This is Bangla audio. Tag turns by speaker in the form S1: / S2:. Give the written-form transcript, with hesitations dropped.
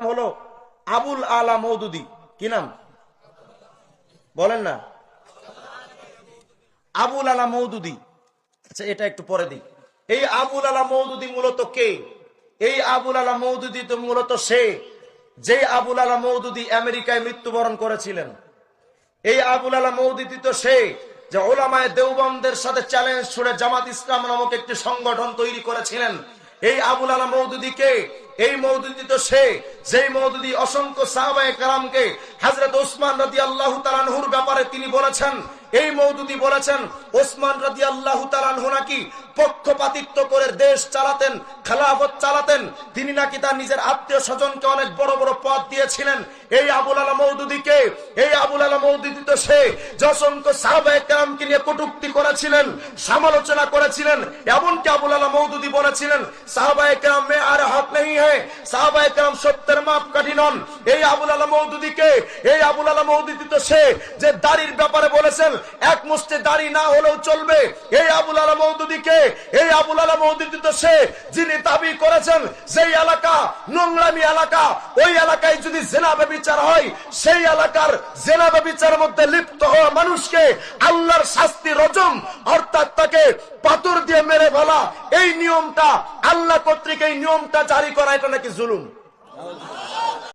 S1: হলো আবুল আলা মওদুদি। কি নাম বলেন না? আবুল আলা মওদুদি। আচ্ছা, এটা একটু পরে দিই। এই আবুল আলা মওদুদি মূলত কে? এই আবুল আলা মওদুদি তো মূলত সে যে আবুল আলা মওদুদি আমেরিকায় মৃত্যুবরণ করেছিলেন। এই আবুল আলা মওদুদি তো সে যে উলামায়ে দেওবন্দের সাথে চ্যালেঞ্জ ছুড়ে জামাত ইসলাম নামক একটি সংগঠন তৈরি করেছিলেন। এই আবুল আলা মওদুদি কে? এই মওদুদি তো সে যেই মওদুদি অসংখ্য সাহাবায়ে কেরামকে হযরত ওসমান রাদিয়াল্লাহু তাআলা আনহুর ব্যাপারে তিনি বলেছেন, এই মওদুদি বলেছেন ওসমান রাদিয়াল্লাহু তাআলা আনহু নাকি পক্ষপাতিত্ব করে দেশ চালাতেন, খেলাফত চালাতেন, তিনি নাকি তার নিজের আত্মীয় স্বজনকে অনেক বড় বড় পদ দিয়েছিলেন। এই আবুল আলা মওদুদিকে, এই আবুল আলা মওদুদি তো সে যে অসংখ্য সাহাবায়ে কেরামকে নিয়ে কটূক্তি করেছিলেন, সমালোচনা করেছিলেন। এমনকি আবুল আলা মওদুদি বলেছিলেন সাহাবায়ে কেরাম মে আর হক নেই হ্যায়, সাহাবায়ে কেরাম সত্যের মাপকাঠি নন। এই আবুল আলা মওদুদিকে, এই আবুল আলা মওদুদি তো সে যে দাড়ির ব্যাপারে বলেছেন এক মুষ্টি দাড়ি না হলেও চলবে। এই আবুল আলা মওদুদিকে, এই আবুল আলা মওদুদি তো সে যিনি দাবি করেছেন যেই এলাকা নোংরামি এলাকা, ওই এলাকায় যদি জিনা ব্যভিচার হয় সেই এলাকার জিনা ব্যভিচারের মধ্যে লিপ্ত হওয়া মানুষকে আল্লাহর শাস্তি রজম, অর্থাৎ তাকে পাথর দিয়ে মেরে ফেলা, এই নিয়মটা আল্লাহ কর্তৃক এই নিয়মটা জারি করা, এটা নাকি জুলুম।